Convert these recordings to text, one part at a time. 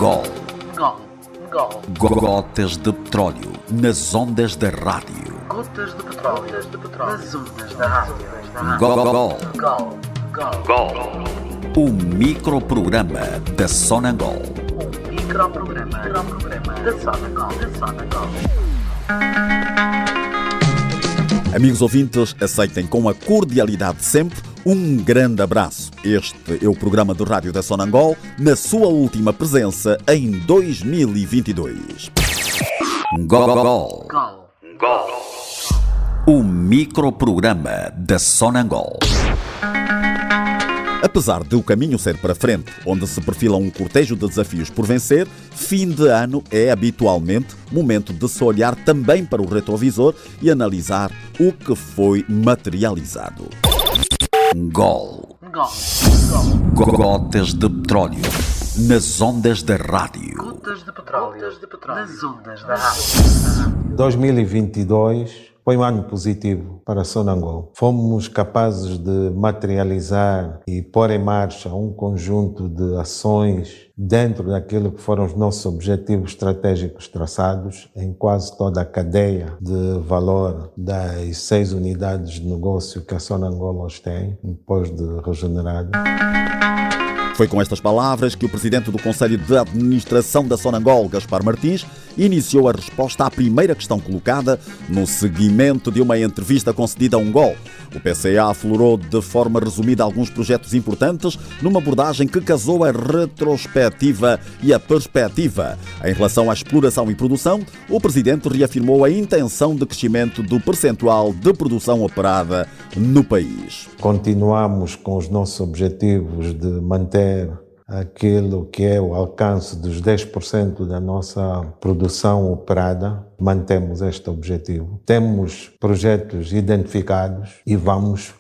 Gol. Gol. Gol. Gotas de petróleo nas ondas da rádio. Gotas de petróleo. Nas ondas da rádio. Gol. Gol. O microprograma da Sonangol. Um microprograma da Sonangol. Amigos ouvintes, aceitem com a cordialidade de sempre um grande abraço. Este é o programa de rádio da Sonangol, na sua última presença em 2022. Gol. O microprograma da Sonangol. Apesar de o caminho ser para frente, onde se perfila um cortejo de desafios por vencer, fim de ano é habitualmente momento de se olhar também para o retrovisor e analisar o que foi materializado. Gol. Gotas de petróleo nas ondas da rádio. Gotas de petróleo. Nas ondas da rádio. 2022 foi um ano positivo para a Sonangol. Fomos capazes de materializar e pôr em marcha um conjunto de ações dentro daquilo que foram os nossos objetivos estratégicos traçados em quase toda a cadeia de valor das 6 unidades de negócio que a Sonangol hoje tem, depois de regenerado. Foi com estas palavras que o presidente do Conselho de Administração da Sonangol, Gaspar Martins, iniciou a resposta à primeira questão colocada no seguimento de uma entrevista concedida a um Gol. O PCA aflorou de forma resumida alguns projetos importantes numa abordagem que casou a retrospectiva e a perspectiva. Em relação à exploração e produção, o presidente reafirmou a intenção de crescimento do percentual de produção operada no país. Continuamos com os nossos objetivos de manter aquilo que é o alcance dos 10% da nossa produção operada. Mantemos este objetivo. Temos projetos identificados e vamos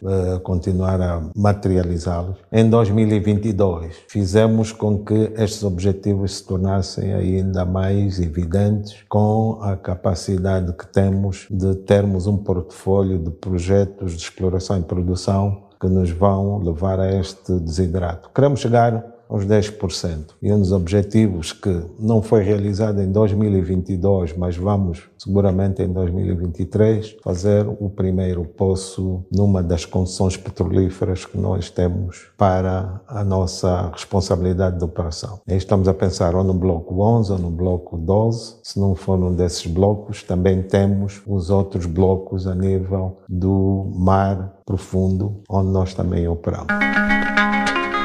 continuar a materializá-los. Em 2022, fizemos com que estes objetivos se tornassem ainda mais evidentes com a capacidade que temos de termos um portfólio de projetos de exploração e produção que nos vão levar a este desidrato. Queremos chegar aos 10%. E um dos objetivos que não foi realizado em 2022, mas vamos seguramente em 2023, fazer o primeiro poço numa das concessões petrolíferas que nós temos para a nossa responsabilidade de operação. Aí estamos a pensar ou no bloco 11 ou no bloco 12. Se não for um desses blocos, também temos os outros blocos a nível do mar profundo, onde nós também operamos.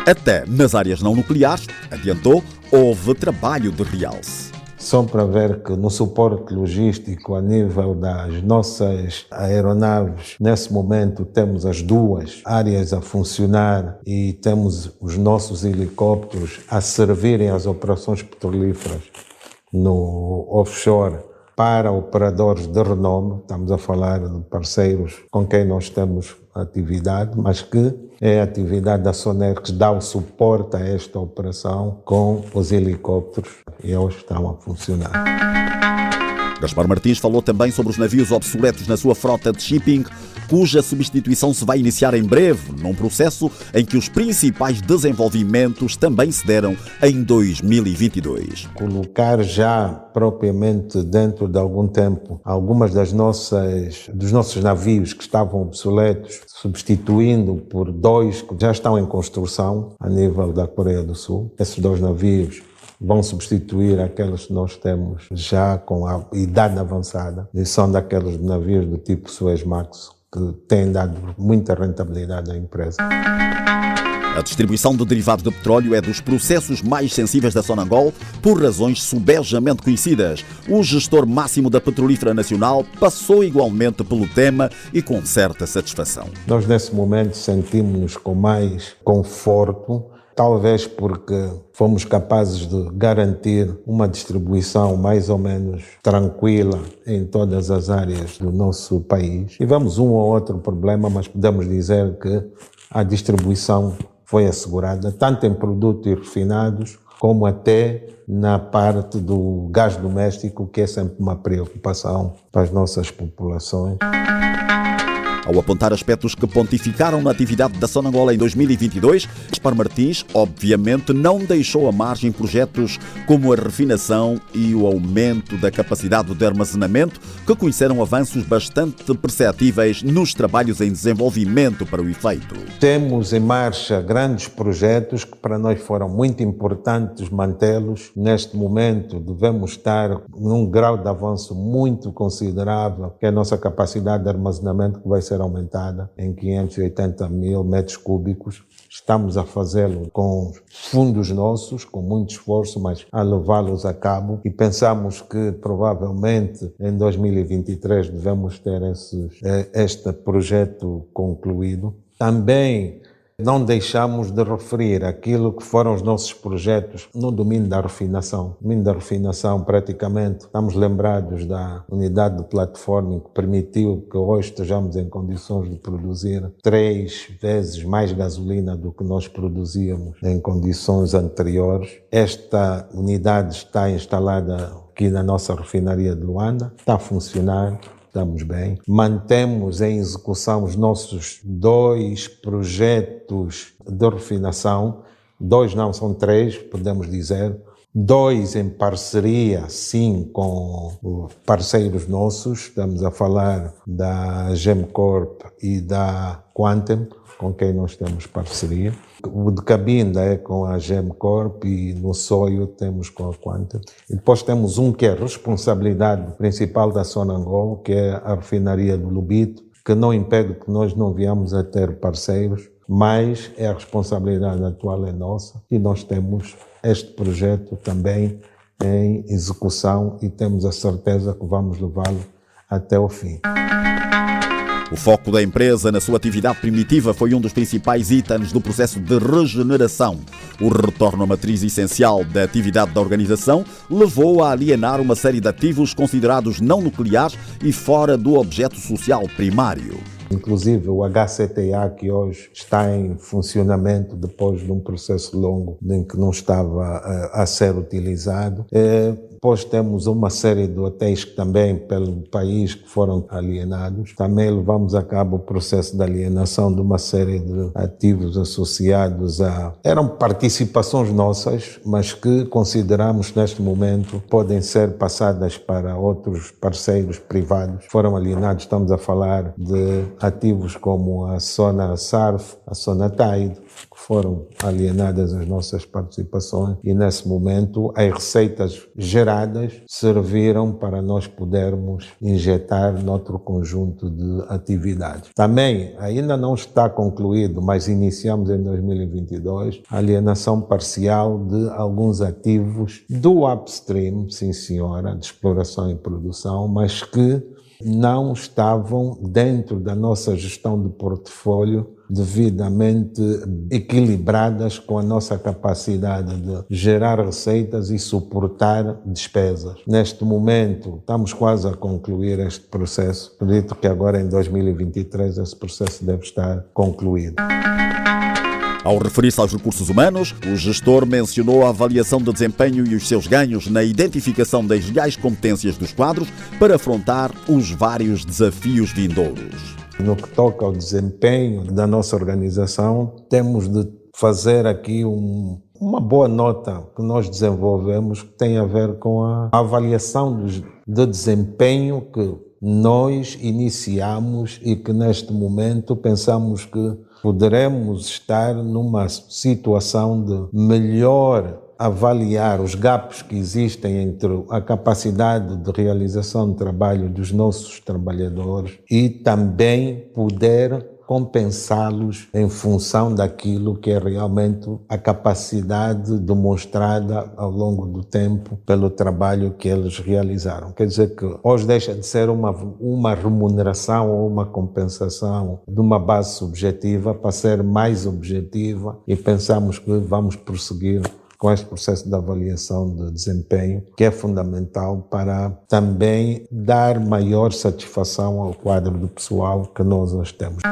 Até nas áreas não nucleares, adiantou, houve trabalho de realce. Só para ver que no suporte logístico a nível das nossas aeronaves, nesse momento temos as 2 áreas a funcionar e temos os nossos helicópteros a servirem às operações petrolíferas no offshore para operadores de renome. Estamos a falar de parceiros com quem nós temos atividade, mas que é a atividade da Soner que dá o suporte a esta operação com os helicópteros e eles estão a funcionar. Gaspar Martins falou também sobre os navios obsoletos na sua frota de shipping, cuja substituição se vai iniciar em breve, num processo em que os principais desenvolvimentos também se deram em 2022. Colocar já propriamente dentro de algum tempo algumas dos nossos navios que estavam obsoletos, substituindo por 2 que já estão em construção a nível da Coreia do Sul. Esses 2 navios vão substituir aqueles que nós temos já com a idade avançada e são daqueles navios do tipo Suezmax que têm dado muita rentabilidade à empresa. A distribuição de derivados de petróleo é dos processos mais sensíveis da Sonangol por razões subejamente conhecidas. O gestor máximo da Petrolífera Nacional passou igualmente pelo tema e com certa satisfação. Nós nesse momento sentimos-nos com mais conforto, talvez porque fomos capazes de garantir uma distribuição mais ou menos tranquila em todas as áreas do nosso país. Tivemos um ou outro problema, mas podemos dizer que a distribuição foi assegurada, tanto em produtos refinados, como até na parte do gás doméstico, que é sempre uma preocupação para as nossas populações. Ao apontar aspectos que pontificaram na atividade da Sonangol em 2022, Gaspar Martins, obviamente, não deixou à margem projetos como a refinação e o aumento da capacidade de armazenamento, que conheceram avanços bastante perceptíveis nos trabalhos em desenvolvimento para o efeito. Temos em marcha grandes projetos que para nós foram muito importantes mantê-los. Neste momento devemos estar num grau de avanço muito considerável, que é a nossa capacidade de armazenamento, que vai ser aumentada em 580 mil metros cúbicos. Estamos a fazê-lo com fundos nossos, com muito esforço, mas a levá-los a cabo, e pensamos que provavelmente em 2023 devemos ter este projeto concluído. Também não deixamos de referir aquilo que foram os nossos projetos no domínio da refinação. No domínio da refinação, praticamente, estamos lembrados da unidade de plataforma que permitiu que hoje estejamos em condições de produzir 3 vezes mais gasolina do que nós produzíamos em condições anteriores. Esta unidade está instalada aqui na nossa refinaria de Luanda, está a funcionar. Estamos bem. Mantemos em execução os nossos 2 projetos de refinação. 2 não, são 3, podemos dizer. 2 em parceria, sim, com parceiros nossos. Estamos a falar da Gemcorp e da Quantem, com quem nós temos parceria. O de Cabinda é com a Gemcorp e no Soio temos com a Quantem. E depois temos um que é responsabilidade principal da Sonangol, que é a refinaria do Lubito, que não impede que nós não viemos a ter parceiros, mas a responsabilidade atual é nossa e nós temos este projeto também em execução e temos a certeza que vamos levá-lo até o fim. O foco da empresa na sua atividade primitiva foi um dos principais itens do processo de regeneração. O retorno à matriz essencial da atividade da organização levou a alienar uma série de ativos considerados não nucleares e fora do objeto social primário. Inclusive o HCTA, que hoje está em funcionamento depois de um processo longo em que não estava a ser utilizado. Depois temos uma série de hotéis que também pelo país que foram alienados. Também levamos a cabo o processo de alienação de uma série de ativos associados eram participações nossas, mas que consideramos neste momento podem ser passadas para outros parceiros privados. Foram alienados, estamos a falar de ativos como a Sona Sarf, a Sona Tide, que foram alienadas as nossas participações e nesse momento as receitas geradas serviram para nós podermos injetar noutro conjunto de atividades. Também ainda não está concluído, mas iniciamos em 2022 a alienação parcial de alguns ativos do upstream, sim senhora, de exploração e produção, mas que não estavam dentro da nossa gestão de portfólio devidamente equilibradas com a nossa capacidade de gerar receitas e suportar despesas. Neste momento, estamos quase a concluir este processo. Acredito que agora em 2023 esse processo deve estar concluído. Ao referir-se aos recursos humanos, o gestor mencionou a avaliação de desempenho e os seus ganhos na identificação das reais competências dos quadros para afrontar os vários desafios vindouros. No que toca ao desempenho da nossa organização, temos de fazer aqui uma boa nota que nós desenvolvemos que tem a ver com a avaliação de desempenho que nós iniciamos e que neste momento pensamos que poderemos estar numa situação de melhor avaliar os gaps que existem entre a capacidade de realização de trabalho dos nossos trabalhadores e também poder compensá-los em função daquilo que é realmente a capacidade demonstrada ao longo do tempo pelo trabalho que eles realizaram. Quer dizer que hoje deixa de ser uma remuneração ou uma compensação de uma base subjetiva para ser mais objetiva e pensamos que vamos prosseguir com este processo de avaliação de desempenho, que é fundamental para também dar maior satisfação ao quadro do pessoal que nós hoje temos.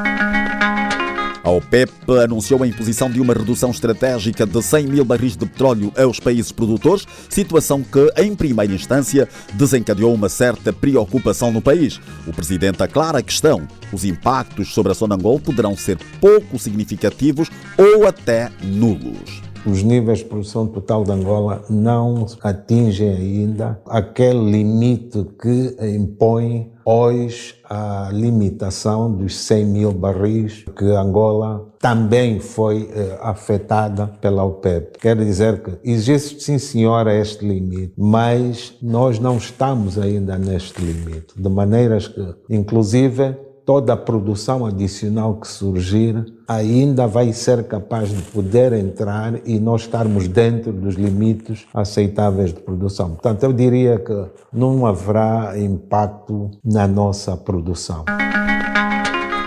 A OPEP anunciou a imposição de uma redução estratégica de 100 mil barris de petróleo aos países produtores, situação que, em primeira instância, desencadeou uma certa preocupação no país. O presidente aclara a questão. Os impactos sobre a Sonangol poderão ser pouco significativos ou até nulos. Os níveis de produção total de Angola não atingem ainda aquele limite que impõe hoje a limitação dos 100 mil barris, que Angola também foi afetada pela OPEP. Quer dizer que existe, sim senhora, este limite, mas nós não estamos ainda neste limite, de maneiras que, inclusive, toda a produção adicional que surgir ainda vai ser capaz de poder entrar e nós estarmos dentro dos limites aceitáveis de produção. Portanto, eu diria que não haverá impacto na nossa produção.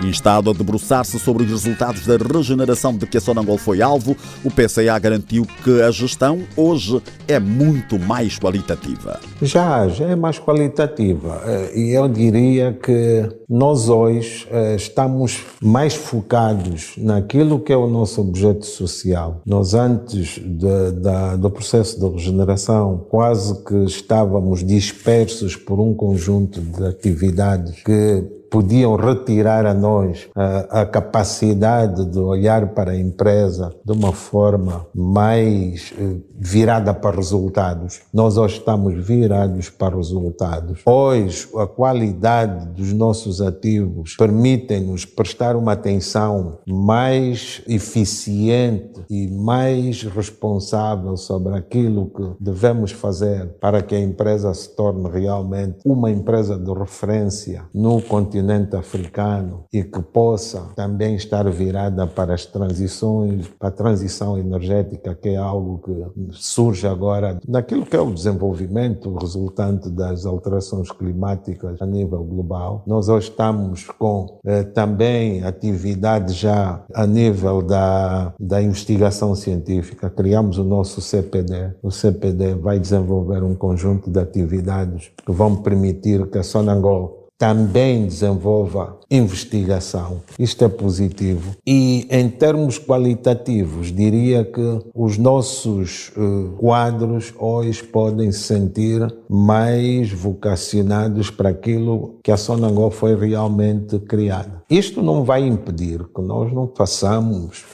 Instado a debruçar-se sobre os resultados da regeneração de que a Sonangol foi alvo, o PCA garantiu que a gestão hoje é muito mais qualitativa. Já é mais qualitativa e eu diria que nós hoje estamos mais focados naquilo que é o nosso objeto social. Nós antes do processo de regeneração quase que estávamos dispersos por um conjunto de atividades que podiam retirar a nós a capacidade de olhar para a empresa de uma forma mais virada para resultados. Nós hoje estamos virados para resultados. Hoje, a qualidade dos nossos ativos permite-nos prestar uma atenção mais eficiente e mais responsável sobre aquilo que devemos fazer para que a empresa se torne realmente uma empresa de referência no continente africano e que possa também estar virada para as transições, para a transição energética, que é algo que surge agora naquilo que é o desenvolvimento resultante das alterações climáticas a nível global. Nós hoje estamos com também atividades já a nível da investigação científica. Criamos o nosso CPD. O CPD vai desenvolver um conjunto de atividades que vão permitir que a Sonangol também desenvolva investigação. Isto é positivo. E em termos qualitativos, diria que os nossos quadros hoje podem se sentir mais vocacionados para aquilo que a Sonangol foi realmente criada. Isto não vai impedir que nós não façamos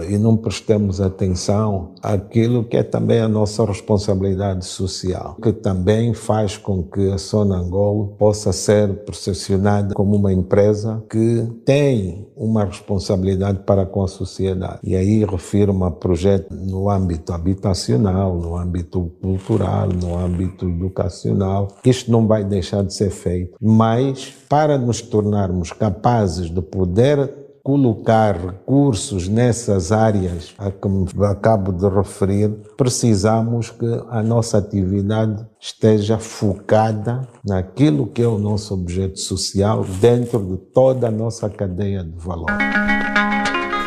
e não prestemos atenção àquilo que é também a nossa responsabilidade social, que também faz com que a Sonangol possa ser percepcionada como uma empresa que tem uma responsabilidade para com a sociedade. E aí refiro-me a projetos no âmbito habitacional, no âmbito cultural, no âmbito educacional. Isto não vai deixar de ser feito, mas para nos tornarmos capazes de poder colocar recursos nessas áreas a que me acabo de referir, precisamos que a nossa atividade esteja focada naquilo que é o nosso objeto social dentro de toda a nossa cadeia de valor.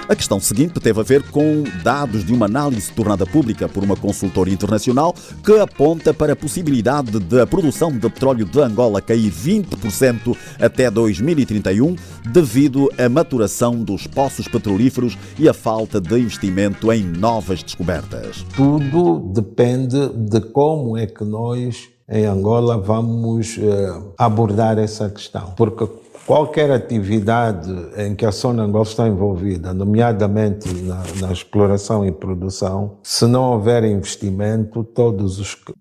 A questão seguinte teve a ver com dados de uma análise tornada pública por uma consultora internacional que aponta para a possibilidade de a produção de petróleo de Angola cair 20% até 2031 devido à maturação dos poços petrolíferos e a falta de investimento em novas descobertas. Tudo depende de como é que nós, em Angola, vamos abordar essa questão. Porque qualquer atividade em que a Sonangol está envolvida, nomeadamente na exploração e produção, se não houver investimento,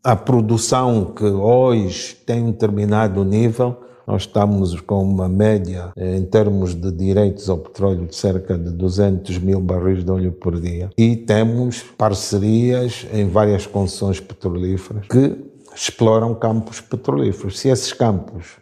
a produção que hoje tem um determinado nível, nós estamos com uma média em termos de direitos ao petróleo de cerca de 200 mil barris de óleo por dia. E temos parcerias em várias concessões petrolíferas que exploram campos petrolíferos. Se esses campos,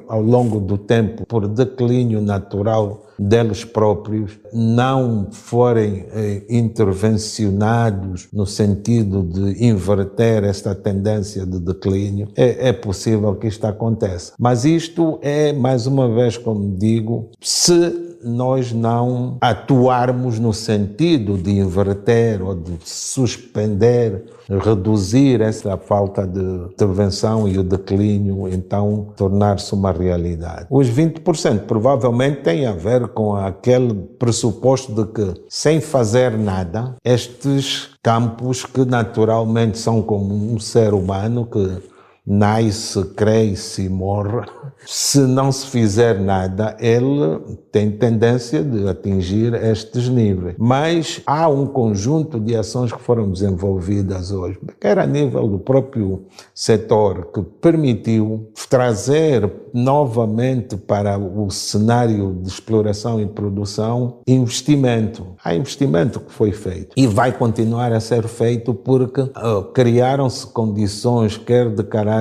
ao longo do tempo, por declínio natural deles próprios, não forem intervencionados no sentido de inverter esta tendência de declínio, é possível que isto aconteça. Mas isto é, mais uma vez, como digo, se nós não atuarmos no sentido de inverter ou de suspender, reduzir essa falta de intervenção e o declínio, então tornar-se uma realidade. Os 20% provavelmente têm a ver com aquele pressuposto de que, sem fazer nada, estes campos que naturalmente são como um ser humano que nasce, cresce e morre, se não se fizer nada, ele tem tendência de atingir estes níveis. Mas há um conjunto de ações que foram desenvolvidas hoje, quer a nível do próprio setor, que permitiu trazer novamente para o cenário de exploração e produção investimento. Há investimento que foi feito e vai continuar a ser feito porque criaram-se condições, quer de caráter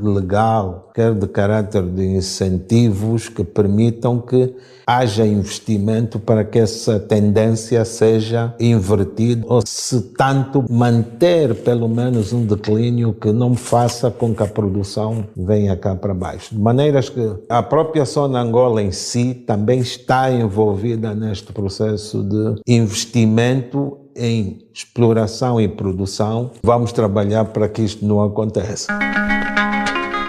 legal, quer de caráter de incentivos que permitam que haja investimento para que essa tendência seja invertida ou, se tanto, manter pelo menos um declínio que não faça com que a produção venha cá para baixo. De maneiras que a própria Sonangol em si também está envolvida neste processo de investimento em exploração e produção. Vamos trabalhar para que isto não aconteça.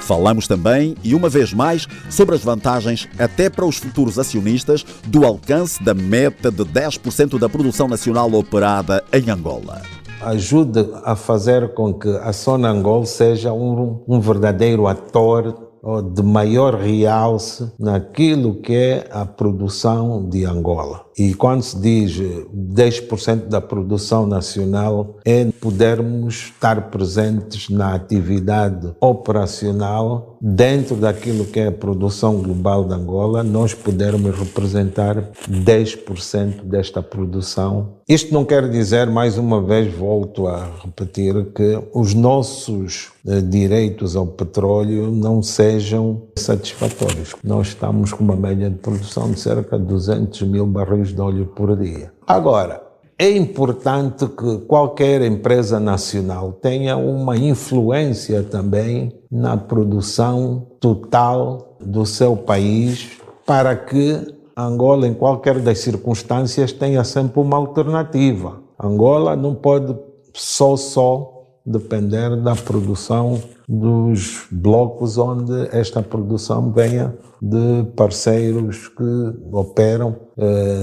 Falamos também, e uma vez mais, sobre as vantagens, até para os futuros acionistas, do alcance da meta de 10% da produção nacional operada em Angola. Ajuda a fazer com que a Sonangol seja um verdadeiro ator de maior realce naquilo que é a produção de Angola. E quando se diz 10% da produção nacional, é podermos estar presentes na atividade operacional dentro daquilo que é a produção global de Angola, nós podermos representar 10% desta produção. Isto não quer dizer, mais uma vez, volto a repetir, que os nossos direitos ao petróleo não sejam satisfatórios. Nós estamos com uma média de produção de cerca de 200 mil barris de óleo por dia. Agora, é importante que qualquer empresa nacional tenha uma influência também na produção total do seu país, para que Angola, em qualquer das circunstâncias, tenha sempre uma alternativa. Angola não pode só depender da produção dos blocos onde esta produção venha de parceiros que operam.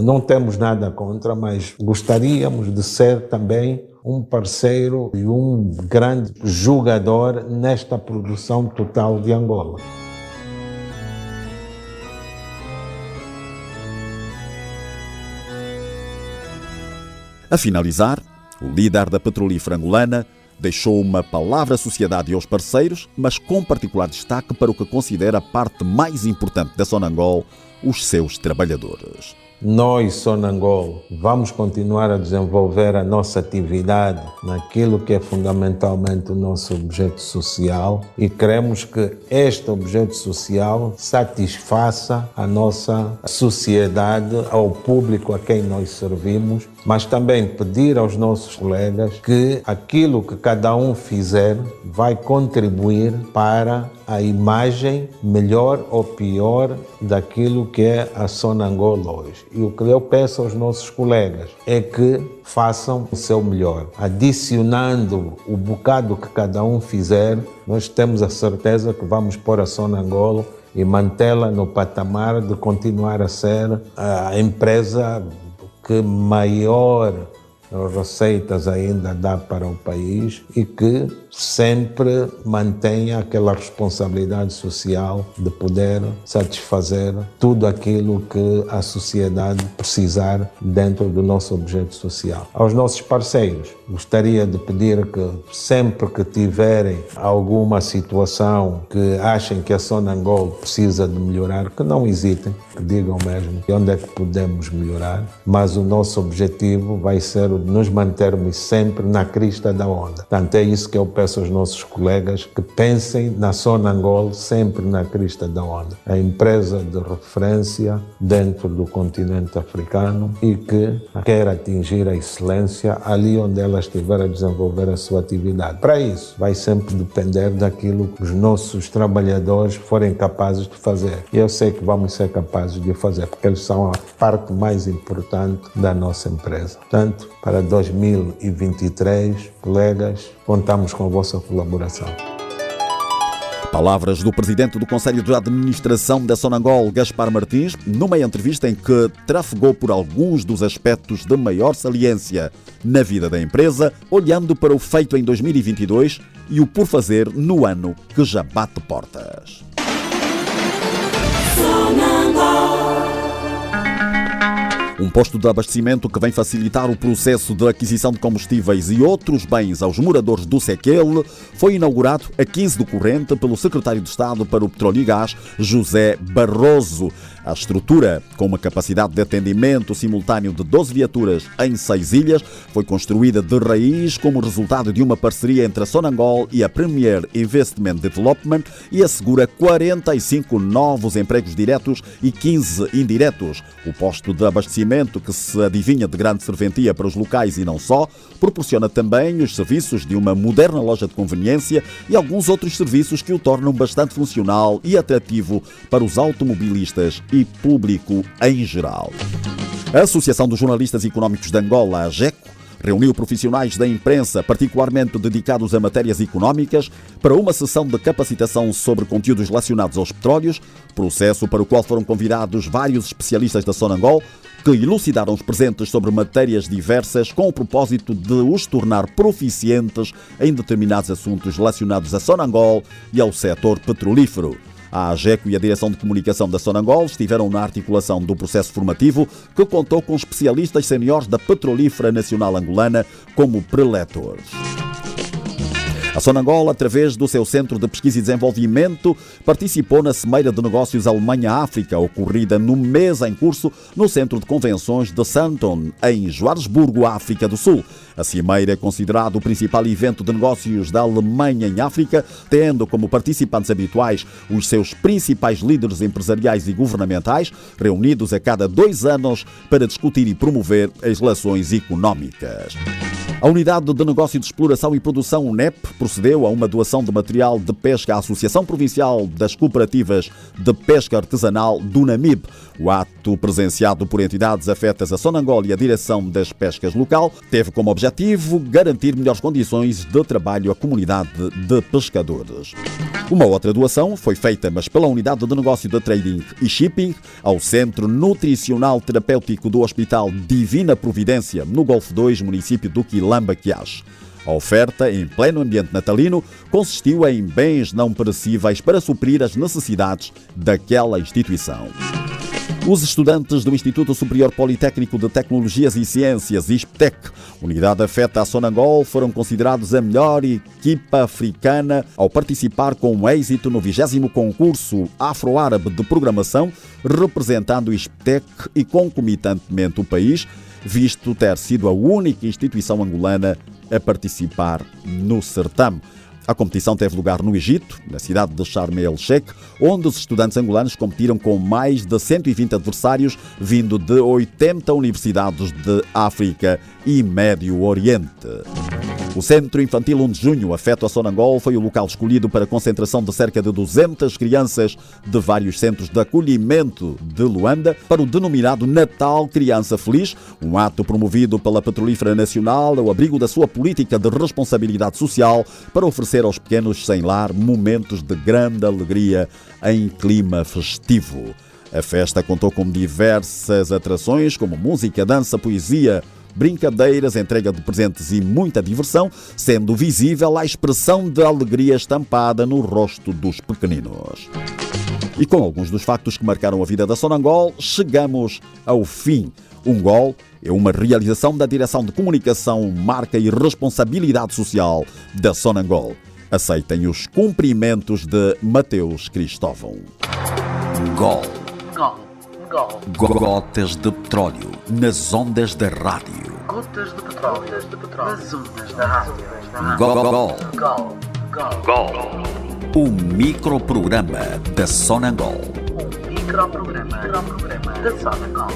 Não temos nada contra, mas gostaríamos de ser também um parceiro e um grande jogador nesta produção total de Angola. A finalizar, o líder da petrolífera angolana deixou uma palavra à sociedade e aos parceiros, mas com particular destaque para o que considera a parte mais importante da Sonangol, os seus trabalhadores. Nós, Sonangol, vamos continuar a desenvolver a nossa atividade naquilo que é fundamentalmente o nosso objeto social e queremos que este objeto social satisfaça a nossa sociedade, ao público a quem nós servimos, mas também pedir aos nossos colegas que aquilo que cada um fizer vai contribuir para a imagem, melhor ou pior, daquilo que é a Sonangol hoje. E o que eu peço aos nossos colegas é que façam o seu melhor. Adicionando o bocado que cada um fizer, nós temos a certeza que vamos pôr a Sonangol e mantê-la no patamar de continuar a ser a empresa que maior receitas ainda dá para o país e que sempre mantenha aquela responsabilidade social de poder satisfazer tudo aquilo que a sociedade precisar dentro do nosso objeto social. Aos nossos parceiros, gostaria de pedir que sempre que tiverem alguma situação que achem que a Sonangol precisa de melhorar, que não hesitem, que digam mesmo onde é que podemos melhorar, mas o nosso objetivo vai ser o de nos mantermos sempre na crista da onda. Portanto, é isso que eu peço aos nossos colegas, que pensem na Sonangol sempre na crista da onda. A empresa de referência dentro do continente africano e que quer atingir a excelência ali onde ela estiver a desenvolver a sua atividade. Para isso, vai sempre depender daquilo que os nossos trabalhadores forem capazes de fazer. E eu sei que vamos ser capazes de fazer, porque eles são a parte mais importante da nossa empresa. Portanto, para 2023, colegas, contamos com a vossa colaboração. Palavras do presidente do Conselho de Administração da Sonangol, Gaspar Martins, numa entrevista em que trafegou por alguns dos aspectos de maior saliência na vida da empresa, olhando para o feito em 2022 e o por fazer no ano que já bate portas. Um posto de abastecimento que vem facilitar o processo de aquisição de combustíveis e outros bens aos moradores do Sequel foi inaugurado a 15 do corrente pelo secretário de Estado para o Petróleo e Gás, José Barroso. A estrutura, com uma capacidade de atendimento simultâneo de 12 viaturas em 6 ilhas, foi construída de raiz como resultado de uma parceria entre a Sonangol e a Premier Investment Development e assegura 45 novos empregos diretos e 15 indiretos. O posto de abastecimento, que se adivinha de grande serventia para os locais e não só, proporciona também os serviços de uma moderna loja de conveniência e alguns outros serviços que o tornam bastante funcional e atrativo para os automobilistas e público em geral. A Associação dos Jornalistas Económicos de Angola, a AGECO, reuniu profissionais da imprensa, particularmente dedicados a matérias económicas, para uma sessão de capacitação sobre conteúdos relacionados aos petróleos, processo para o qual foram convidados vários especialistas da Sonangol, que elucidaram os presentes sobre matérias diversas com o propósito de os tornar proficientes em determinados assuntos relacionados a Sonangol e ao setor petrolífero. A AGECO e a Direção de Comunicação da Sonangol estiveram na articulação do processo formativo, que contou com especialistas seniores da Petrolífera Nacional Angolana como preletores. A Sonangol, através do seu Centro de Pesquisa e Desenvolvimento, participou na Cimeira de Negócios Alemanha-África, ocorrida no mês em curso no Centro de Convenções de Sandton, em Joanesburgo, África do Sul. A Cimeira é considerado o principal evento de negócios da Alemanha em África, tendo como participantes habituais os seus principais líderes empresariais e governamentais, reunidos a cada 2 anos para discutir e promover as relações económicas. A Unidade de Negócio de Exploração e Produção, UNEP, procedeu a uma doação de material de pesca à Associação Provincial das Cooperativas de Pesca Artesanal do Namibe. O ato, presenciado por entidades afetas a Sonangol e a Direção das Pescas local, teve como objetivo garantir melhores condições de trabalho à comunidade de pescadores. Uma outra doação foi feita, mas pela Unidade de Negócio de Trading e Shipping, ao Centro Nutricional Terapêutico do Hospital Divina Providência, no Golfo 2, município do Quilamba-Quiache. A oferta, em pleno ambiente natalino, consistiu em bens não perecíveis para suprir as necessidades daquela instituição. Os estudantes do Instituto Superior Politécnico de Tecnologias e Ciências, ISPTEC, unidade afeta à Sonangol, foram considerados a melhor equipa africana ao participar com êxito no 20º concurso Afro-Árabe de Programação, representando o ISPTEC e concomitantemente o país, visto ter sido a única instituição angolana a participar no certame. A competição teve lugar no Egito, na cidade de Sharm el-Sheikh, onde os estudantes angolanos competiram com mais de 120 adversários vindo de 80 universidades de África e Médio Oriente. O Centro Infantil 1 de Junho, afeto a Sonangol, foi o local escolhido para a concentração de cerca de 200 crianças de vários centros de acolhimento de Luanda para o denominado Natal Criança Feliz, um ato promovido pela Petrolífera Nacional ao abrigo da sua política de responsabilidade social para oferecer aos pequenos sem lar momentos de grande alegria em clima festivo. A festa contou com diversas atrações como música, dança, poesia, brincadeiras, entrega de presentes e muita diversão, sendo visível a expressão de alegria estampada no rosto dos pequeninos. E com alguns dos factos que marcaram a vida da Sonangol, chegamos ao fim. Um Gol é uma realização da Direção de Comunicação, Marca e Responsabilidade Social da Sonangol. Aceitem os cumprimentos de Mateus Cristóvão. Gol. Gotas de petróleo nas ondas da rádio. Gotas de petróleo. Nas ondas da rádio. Gol. Gol. O microprograma da Sonangol. Um microprograma da Sonangol.